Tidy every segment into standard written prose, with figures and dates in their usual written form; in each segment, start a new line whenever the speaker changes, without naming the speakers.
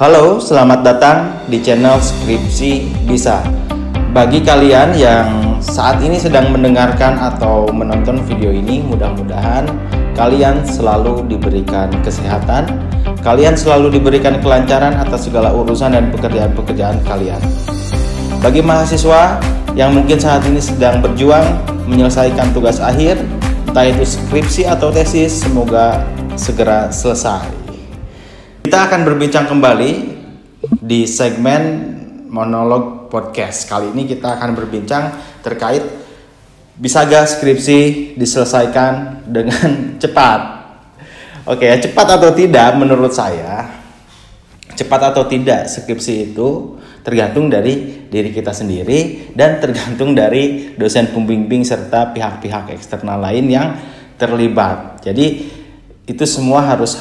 Halo, selamat datang di channel Skripsi Bisa. Bagi kalian yang saat ini sedang mendengarkan atau menonton video ini, mudah-mudahan kalian selalu diberikan kesehatan, kalian selalu diberikan kelancaran atas segala urusan dan pekerjaan-pekerjaan kalian. Bagi mahasiswa yang mungkin saat ini sedang berjuang menyelesaikan tugas akhir, entah itu skripsi atau tesis, semoga segera selesai. Kita akan berbincang kembali di segmen monolog podcast. Kali ini kita akan berbincang terkait bisa gak skripsi diselesaikan dengan cepat. Oke, cepat atau tidak menurut saya, cepat atau tidak skripsi itu tergantung dari diri kita sendiri dan tergantung dari dosen pembimbing serta pihak-pihak eksternal lain yang terlibat. Jadi itu semua harus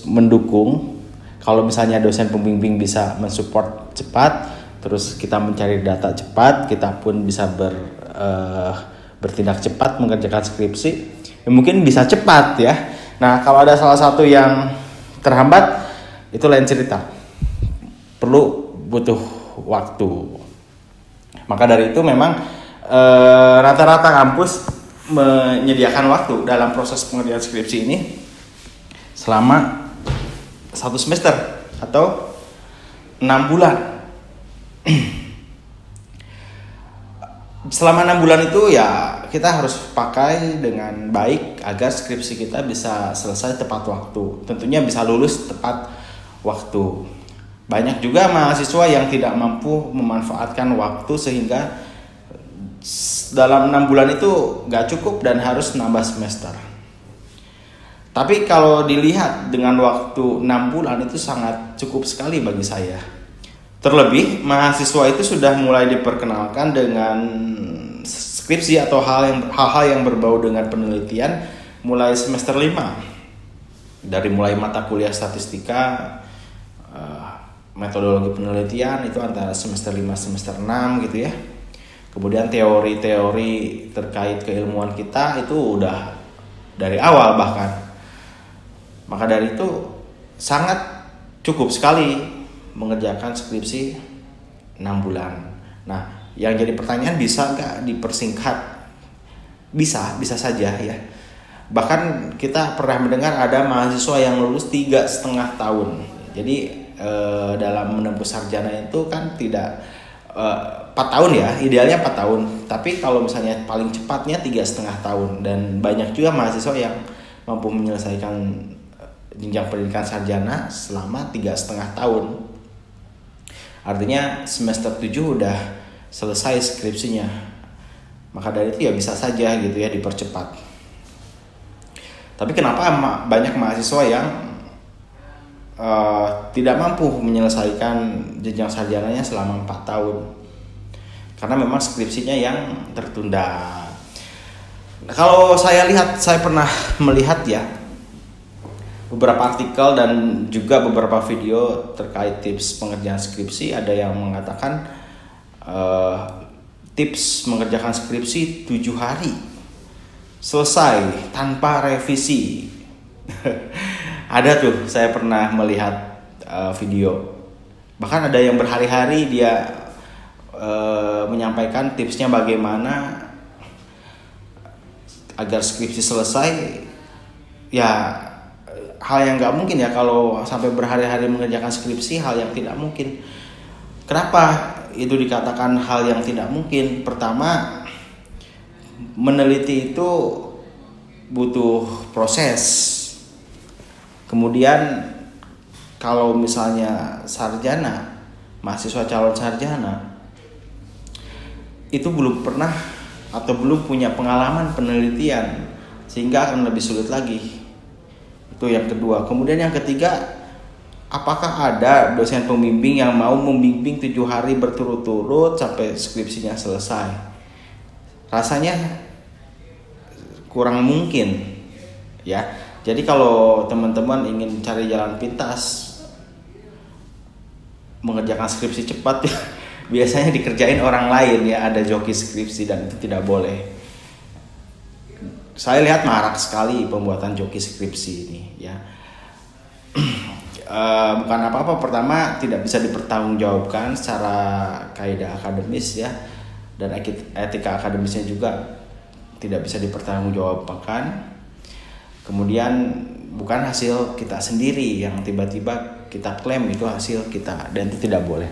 mendukung. Kalau misalnya dosen pembimbing bisa mensupport cepat, terus kita mencari data cepat, kita pun bisa bertindak cepat mengerjakan skripsi, ya mungkin bisa cepat ya. Nah, kalau ada salah satu yang terhambat, itu lain cerita. Butuh waktu. Maka dari itu memang rata-rata kampus menyediakan waktu dalam proses pengerjaan skripsi ini selama 1 semester atau 6 bulan. Selama 6 bulan itu ya kita harus pakai dengan baik agar skripsi kita bisa selesai tepat waktu. Tentunya bisa lulus tepat waktu. Banyak juga mahasiswa yang tidak mampu memanfaatkan waktu sehingga dalam 6 bulan itu gak cukup dan harus nambah semester. Tapi kalau dilihat dengan waktu 6 bulan itu sangat cukup sekali bagi saya. Terlebih mahasiswa itu sudah mulai diperkenalkan dengan skripsi atau hal-hal yang berbau dengan penelitian mulai semester 5. Dari mulai mata kuliah statistika, metodologi penelitian itu antara semester 5 semester 6 gitu ya. Kemudian teori-teori terkait keilmuan kita itu udah dari awal bahkan. Maka dari itu sangat cukup sekali mengerjakan skripsi 6 bulan. Nah, yang jadi pertanyaan, bisa nggak dipersingkat? Bisa saja ya. Bahkan kita pernah mendengar ada mahasiswa yang lulus 3,5 tahun. Jadi dalam menempuh sarjana itu kan tidak 4 tahun ya, idealnya 4 tahun. Tapi kalau misalnya paling cepatnya 3,5 tahun. Dan banyak juga mahasiswa yang mampu menyelesaikan jenjang pendidikan sarjana selama 3,5 tahun. Artinya semester 7 udah selesai skripsinya. Maka dari itu ya bisa saja gitu ya dipercepat. Tapi kenapa banyak mahasiswa yang tidak mampu menyelesaikan jenjang sarjananya selama 4 tahun? Karena memang skripsinya yang tertunda. Nah, kalau saya pernah melihat ya beberapa artikel dan juga beberapa video terkait tips pengerjaan skripsi. Ada yang mengatakan tips mengerjakan skripsi 7 hari selesai tanpa revisi. Ada tuh, saya pernah melihat video. Bahkan ada yang berhari-hari dia menyampaikan tipsnya bagaimana agar skripsi selesai. Ya, hal yang nggak mungkin ya kalau sampai berhari-hari mengerjakan skripsi, hal yang tidak mungkin. Kenapa itu dikatakan hal yang tidak mungkin? Pertama, meneliti itu butuh proses. Kemudian kalau misalnya sarjana, mahasiswa calon sarjana itu belum pernah atau belum punya pengalaman penelitian, sehingga akan lebih sulit lagi. Itu yang kedua. Kemudian yang ketiga, apakah ada dosen pembimbing yang mau membimbing 7 hari berturut-turut sampai skripsinya selesai? Rasanya kurang mungkin ya. Jadi kalau teman-teman ingin cari jalan pintas mengerjakan skripsi cepat biasanya dikerjain orang lain ya, ada joki skripsi, dan itu tidak boleh. Saya lihat marak sekali pembuatan joki skripsi ini ya. bukan apa-apa. Pertama, tidak bisa dipertanggungjawabkan secara kaidah akademis ya, dan etika akademisnya juga tidak bisa dipertanggungjawabkan. Kemudian bukan hasil kita sendiri yang tiba-tiba kita klaim itu hasil kita, dan itu tidak boleh.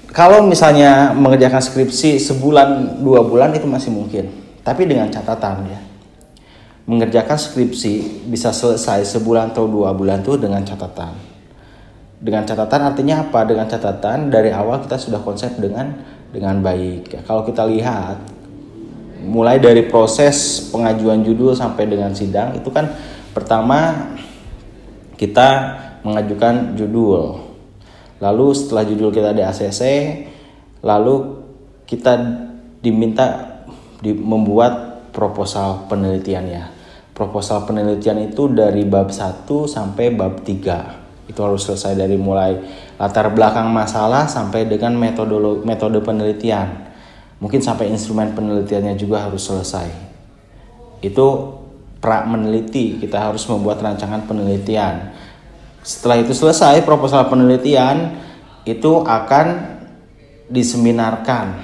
Kalau misalnya mengerjakan skripsi sebulan 2 bulan itu masih mungkin, tapi dengan catatan ya, mengerjakan skripsi bisa selesai sebulan atau 2 bulan tuh dengan catatan. Dengan catatan artinya apa? Dengan catatan dari awal kita sudah konsep dengan baik. Kalau kita lihat mulai dari proses pengajuan judul sampai dengan sidang itu kan pertama kita mengajukan judul. Lalu setelah judul kita di ACC, lalu kita diminta membuat proposal penelitiannya. Proposal penelitian itu dari bab 1 sampai bab 3. Itu harus selesai dari mulai latar belakang masalah sampai dengan metode penelitian. Mungkin sampai instrumen penelitiannya juga harus selesai. Itu pra meneliti, kita harus membuat rancangan penelitian. Setelah itu selesai proposal penelitian, itu akan diseminarkan.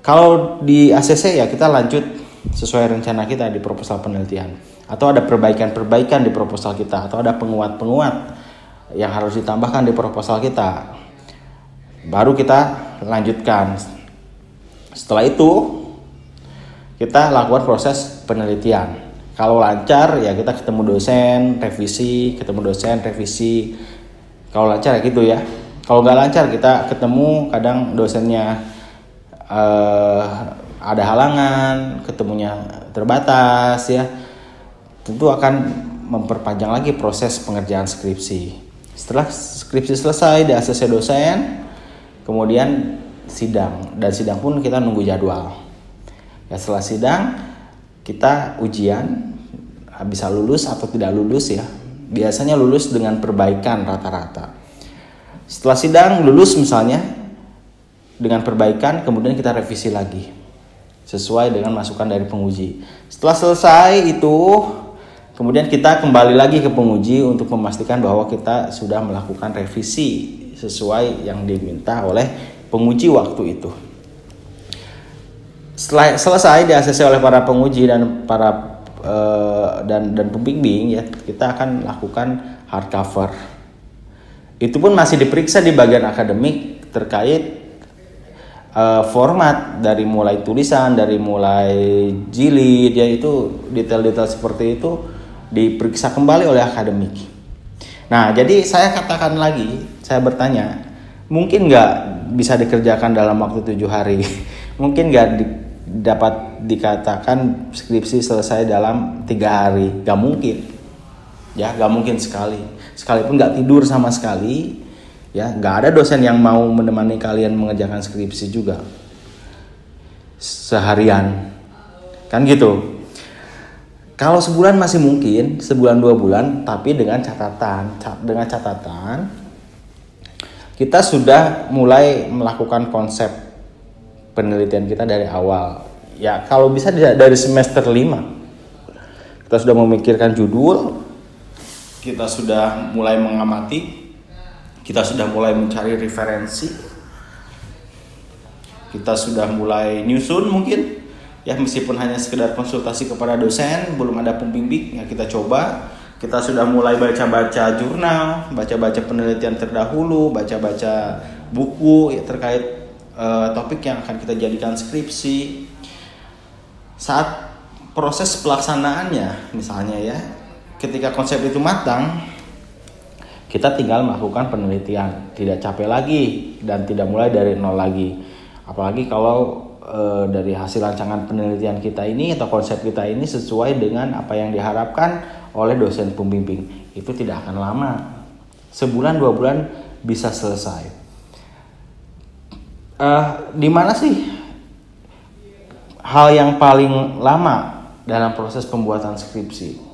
Kalau di ACC ya kita lanjut sesuai rencana kita di proposal penelitian. Atau ada perbaikan-perbaikan di proposal kita, atau ada penguat-penguat yang harus ditambahkan di proposal kita. Baru kita lanjutkan. Setelah itu kita lakukan proses penelitian. Kalau lancar ya kita ketemu dosen, revisi. Kalau lancar ya gitu ya. Kalau nggak lancar kita ketemu, kadang dosennya ada halangan, ketemunya terbatas ya. Tentu akan memperpanjang lagi proses pengerjaan skripsi. Setelah skripsi selesai di ACC dosen, kemudian sidang, dan sidang pun kita nunggu jadwal. Ya setelah sidang kita ujian, bisa lulus atau tidak lulus ya. Biasanya lulus dengan perbaikan rata-rata. Setelah sidang lulus misalnya dengan perbaikan, kemudian kita revisi lagi sesuai dengan masukan dari penguji. Setelah selesai itu, kemudian kita kembali lagi ke penguji untuk memastikan bahwa kita sudah melakukan revisi sesuai yang diminta oleh penguji waktu itu. Setelah selesai di ACC oleh para penguji dan para dan pembimbing ya, kita akan lakukan hardcover. Itu pun masih diperiksa di bagian akademik terkait format, dari mulai tulisan, dari mulai jilid ya, itu detail-detail seperti itu diperiksa kembali oleh akademik. Nah, jadi saya katakan lagi, saya bertanya, mungkin nggak bisa dikerjakan dalam waktu 7 hari? Mungkin nggak dapat dikatakan skripsi selesai dalam 3 hari? Nggak mungkin. Ya, nggak mungkin sekali. Sekalipun nggak tidur sama sekali, ya nggak ada dosen yang mau menemani kalian mengerjakan skripsi juga seharian, kan gitu. Kalau sebulan masih mungkin, sebulan 2 bulan, tapi dengan catatan kita sudah mulai melakukan konsep penelitian kita dari awal. Ya kalau bisa dari semester 5 kita sudah memikirkan judul, kita sudah mulai mengamati, kita sudah mulai mencari referensi, kita sudah mulai nyusun mungkin. Ya meskipun hanya sekedar konsultasi kepada dosen, belum ada pembimbing, ya kita coba. Kita sudah mulai baca-baca jurnal, baca-baca penelitian terdahulu, baca-baca buku ya, terkait topik yang akan kita jadikan skripsi. Saat proses pelaksanaannya misalnya ya, ketika konsep itu matang, kita tinggal melakukan penelitian, tidak capek lagi dan tidak mulai dari nol lagi. Apalagi kalau dari hasil rancangan penelitian kita ini atau konsep kita ini sesuai dengan apa yang diharapkan oleh dosen pembimbing, itu tidak akan lama. Sebulan 2 bulan bisa selesai. Di mana sih hal yang paling lama dalam proses pembuatan skripsi?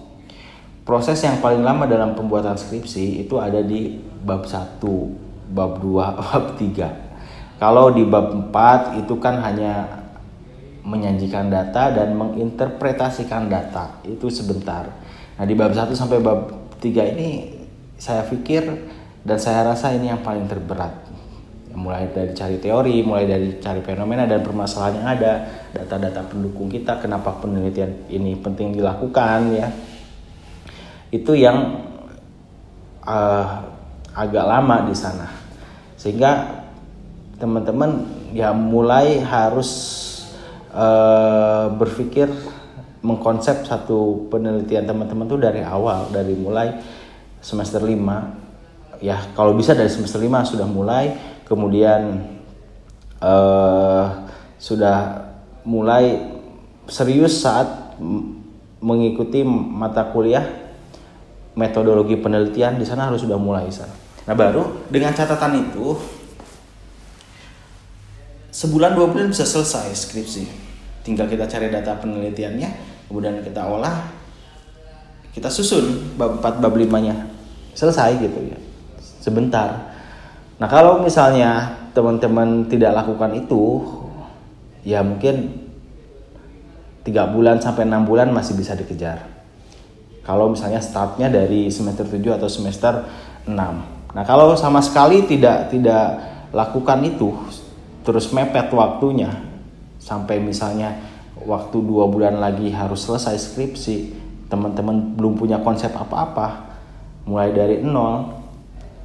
Proses yang paling lama dalam pembuatan skripsi itu ada di bab 1, bab 2, bab 3. Kalau di bab 4 itu kan hanya menyajikan data dan menginterpretasikan data, itu sebentar. Nah, di bab 1 sampai bab 3 ini saya pikir dan saya rasa ini yang paling terberat. Mulai dari cari teori, mulai dari cari fenomena dan permasalahan yang ada, data-data pendukung kita, kenapa penelitian ini penting dilakukan ya. Itu yang agak lama di sana. Sehingga teman-teman ya mulai harus berpikir mengkonsep satu penelitian teman-teman tuh dari awal, dari mulai semester 5. Ya, kalau bisa dari semester 5 sudah mulai. Kemudian sudah mulai serius saat mengikuti mata kuliah metodologi penelitian, di sana harus sudah mulai sana. Nah, baru dengan catatan itu sebulan 2 bulan bisa selesai skripsi. Tinggal kita cari data penelitiannya, kemudian kita olah, kita susun bab 4 bab 5-nya. Selesai gitu ya. Sebentar. Nah, kalau misalnya teman-teman tidak lakukan itu, ya mungkin 3 bulan sampai 6 bulan masih bisa dikejar. Kalau misalnya startnya dari semester 7 atau semester 6. Nah, kalau sama sekali tidak lakukan itu, terus mepet waktunya, sampai misalnya waktu 2 bulan lagi harus selesai skripsi, teman-teman belum punya konsep apa-apa, mulai dari nol,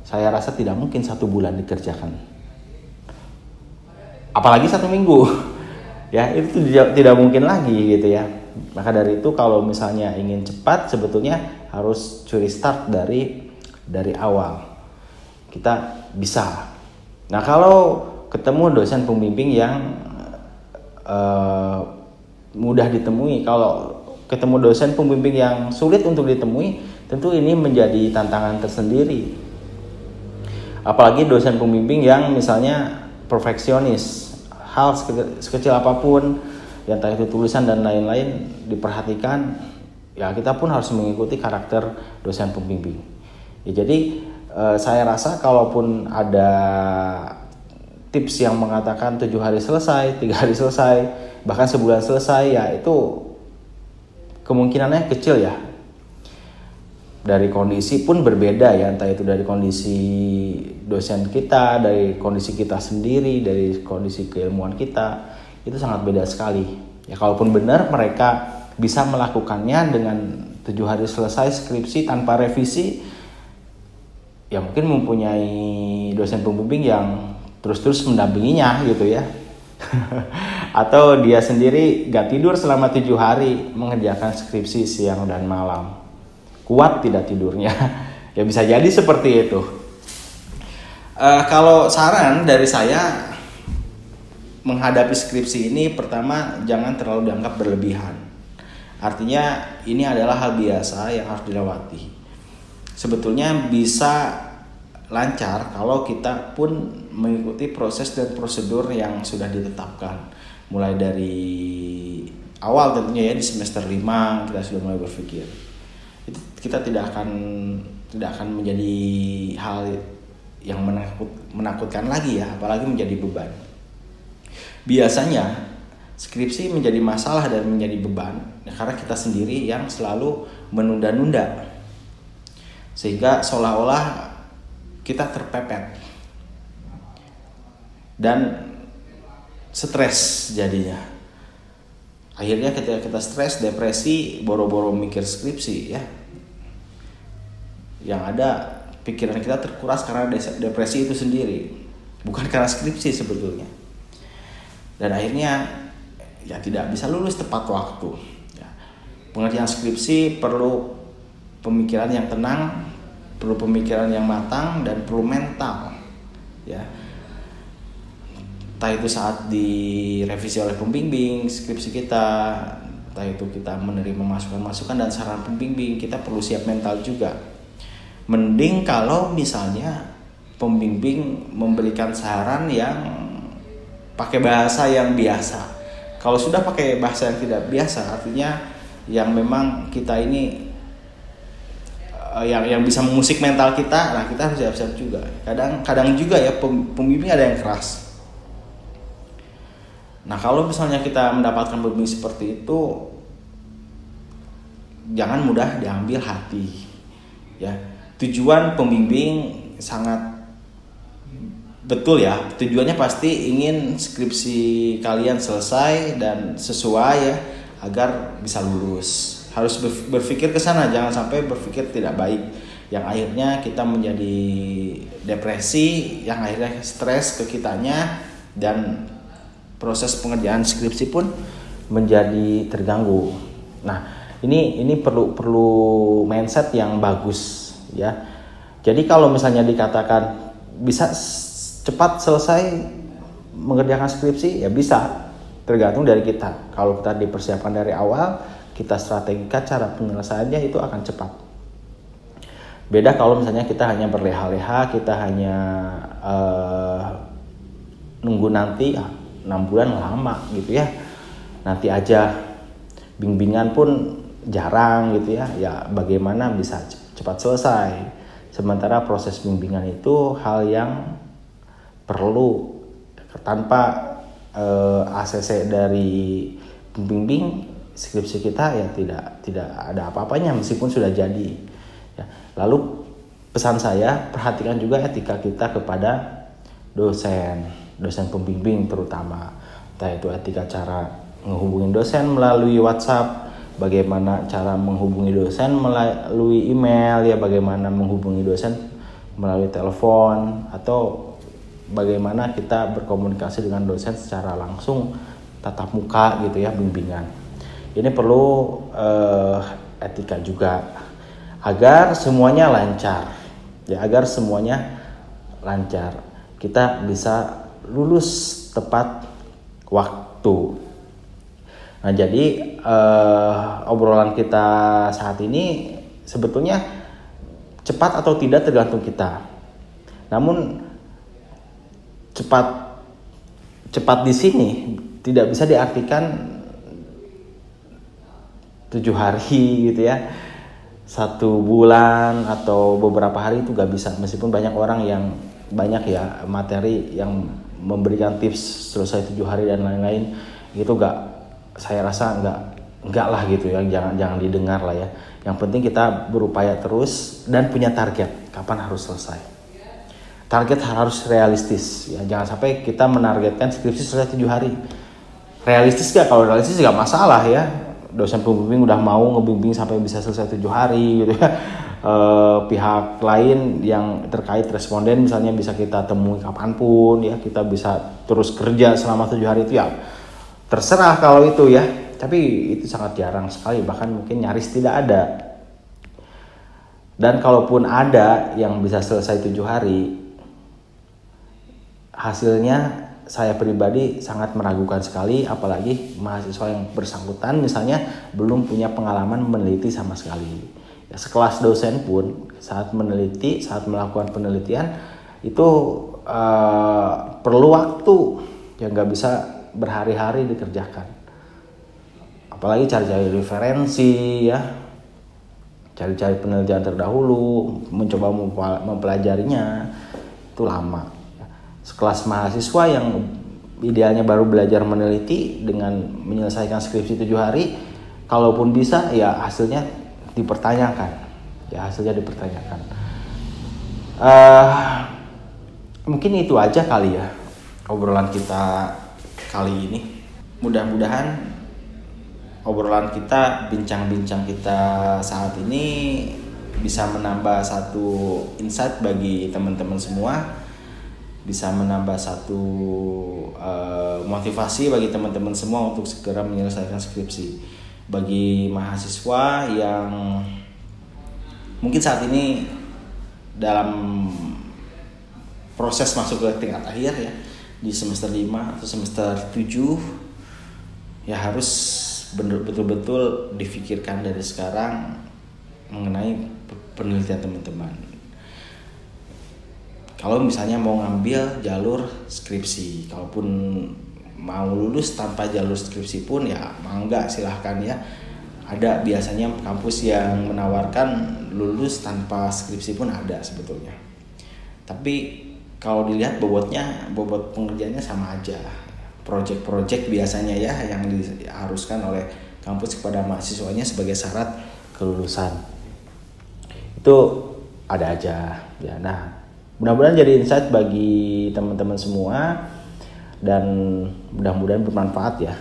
saya rasa tidak mungkin 1 bulan dikerjakan. Apalagi 1 minggu. Ya, itu tidak mungkin lagi gitu ya. Maka dari itu kalau misalnya ingin cepat, sebetulnya harus curi start dari awal. Kita bisa. Nah, kalau ketemu dosen pembimbing yang mudah ditemui, kalau ketemu dosen pembimbing yang sulit untuk ditemui, tentu ini menjadi tantangan tersendiri. Apalagi dosen pembimbing yang misalnya perfeksionis, hal sekecil apapun, yang entah itu tulisan dan lain-lain diperhatikan, ya kita pun harus mengikuti karakter dosen pembimbing. Ya, jadi saya rasa kalaupun ada tips yang mengatakan 7 hari selesai, 3 hari selesai, bahkan sebulan selesai, ya itu kemungkinannya kecil ya. Dari kondisi pun berbeda ya, entah itu dari kondisi dosen kita, dari kondisi kita sendiri, dari kondisi keilmuan kita, itu sangat beda sekali. Ya, kalaupun benar mereka bisa melakukannya dengan 7 hari selesai skripsi tanpa revisi, ya mungkin mempunyai dosen pembimbing yang terus-terus mendampinginya gitu ya. Atau dia sendiri gak tidur selama 7 hari mengerjakan skripsi siang dan malam. Kuat tidak tidurnya. Ya bisa jadi seperti itu. Kalau saran dari saya menghadapi skripsi ini, pertama jangan terlalu dianggap berlebihan. Artinya ini adalah hal biasa yang harus dilewati. Sebetulnya bisa lancar kalau kita pun mengikuti proses dan prosedur yang sudah ditetapkan. Mulai dari awal tentunya ya, di semester 5 kita sudah mulai berpikir. Itu kita tidak akan menjadi hal yang menakutkan lagi ya, apalagi menjadi beban. Biasanya skripsi menjadi masalah dan menjadi beban ya, karena kita sendiri yang selalu menunda-nunda, sehingga seolah-olah kita terpepet dan stres jadinya. Akhirnya ketika kita stres, depresi, boro-boro mikir skripsi ya, yang ada pikiran kita terkuras karena depresi itu sendiri, bukan karena skripsi sebetulnya. Dan akhirnya ya tidak bisa lulus tepat waktu ya. Pengerjaan skripsi perlu pemikiran yang tenang, perlu pemikiran yang matang, dan perlu mental ya. Entah itu saat direvisi oleh pembimbing skripsi kita, entah itu kita menerima masukan-masukan dan saran pembimbing, kita perlu siap mental juga. Mending kalau misalnya pembimbing memberikan saran yang pakai bahasa yang biasa. Kalau sudah pakai bahasa yang tidak biasa, artinya yang memang kita ini yang bisa mengusik mental kita, nah kita harus siap-siap juga. Kadang juga ya pembimbing ada yang keras. Nah, kalau misalnya kita mendapatkan pembimbing seperti itu, jangan mudah diambil hati ya. Tujuan pembimbing sangat betul ya, tujuannya pasti ingin skripsi kalian selesai dan sesuai ya, agar bisa lulus. Harus berpikir ke sana, jangan sampai berpikir tidak baik yang akhirnya kita menjadi depresi, yang akhirnya stres ke kitanya, dan proses pengerjaan skripsi pun menjadi terganggu. Nah, ini perlu mindset yang bagus ya. Jadi kalau misalnya dikatakan bisa cepat selesai mengerjakan skripsi, ya bisa, tergantung dari kita. Kalau kita dipersiapkan dari awal, kita strategikan cara penyelesaiannya, itu akan cepat. Beda kalau misalnya kita hanya berleha-leha, kita hanya nunggu nanti 6 bulan lama gitu ya. Nanti aja, bimbingan pun jarang gitu ya. Ya bagaimana bisa cepat selesai. Sementara proses bimbingan itu hal yang perlu, tanpa ACC dari pembimbing skripsi kita ya tidak ada apa-apanya meskipun sudah jadi ya. Lalu pesan saya, perhatikan juga etika kita kepada dosen pembimbing terutama, entah itu etika cara menghubungi dosen melalui WhatsApp, bagaimana cara menghubungi dosen melalui email ya, bagaimana menghubungi dosen melalui telepon, atau bagaimana kita berkomunikasi dengan dosen secara langsung tatap muka gitu ya, bimbingan. Ini perlu etika juga agar semuanya lancar ya, agar semuanya lancar, kita bisa lulus tepat waktu. Nah, jadi obrolan kita saat ini sebetulnya cepat atau tidak tergantung kita. Namun cepat di sini tidak bisa diartikan 7 hari gitu ya, 1 bulan atau beberapa hari itu gak bisa. Meskipun banyak orang yang banyak ya materi yang memberikan tips selesai 7 hari dan lain-lain, itu saya rasa enggak lah gitu ya, jangan didengar lah ya. Yang penting kita berupaya terus dan punya target kapan harus selesai. Target harus realistis ya, jangan sampai kita menargetkan skripsi selesai 7 hari. Realistis gak? Kalau realistis gak masalah ya, dosen pembimbing udah mau ngebimbing sampai bisa selesai 7 hari gitu ya. Pihak lain yang terkait responden misalnya bisa kita temui kapanpun ya, kita bisa terus kerja selama 7 hari itu ya terserah kalau itu ya, tapi itu sangat jarang sekali, bahkan mungkin nyaris tidak ada. Dan kalaupun ada yang bisa selesai 7 hari, hasilnya saya pribadi sangat meragukan sekali, apalagi mahasiswa yang bersangkutan misalnya belum punya pengalaman meneliti sama sekali. Ya, sekelas dosen pun saat melakukan penelitian itu perlu waktu yang nggak bisa berhari-hari dikerjakan. Apalagi cari-cari referensi ya, cari-cari penelitian terdahulu, mencoba mempelajarinya, itu lama. Sekelas mahasiswa yang idealnya baru belajar meneliti dengan menyelesaikan skripsi 7 hari, kalaupun bisa ya hasilnya dipertanyakan. Mungkin itu aja kali ya obrolan kita kali ini. Mudah-mudahan obrolan kita, bincang-bincang kita saat ini bisa menambah satu insight bagi teman-teman semua, bisa menambah satu motivasi bagi teman-teman semua untuk segera menyelesaikan skripsi. Bagi mahasiswa yang mungkin saat ini dalam proses masuk ke tingkat akhir ya, di semester 5 atau semester 7, ya harus betul-betul difikirkan dari sekarang mengenai penelitian teman-teman. Kalau misalnya mau ngambil jalur skripsi, kalaupun mau lulus tanpa jalur skripsi pun ya mangga, silahkan ya. Ada biasanya kampus yang menawarkan lulus tanpa skripsi pun ada sebetulnya. Tapi kalau dilihat bobot pengerjaannya sama aja. Project biasanya ya yang diharuskan oleh kampus kepada mahasiswanya sebagai syarat kelulusan. Itu ada aja ya. Nah, mudah-mudahan jadi insight bagi teman-teman semua dan mudah-mudahan bermanfaat ya.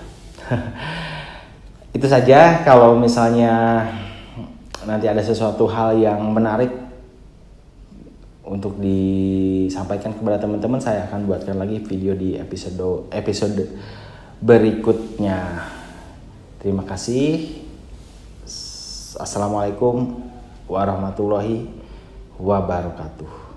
Itu saja. Kalau misalnya nanti ada sesuatu hal yang menarik untuk disampaikan kepada teman-teman, saya akan buatkan lagi video di episode berikutnya. Terima kasih. Assalamualaikum warahmatullahi wabarakatuh.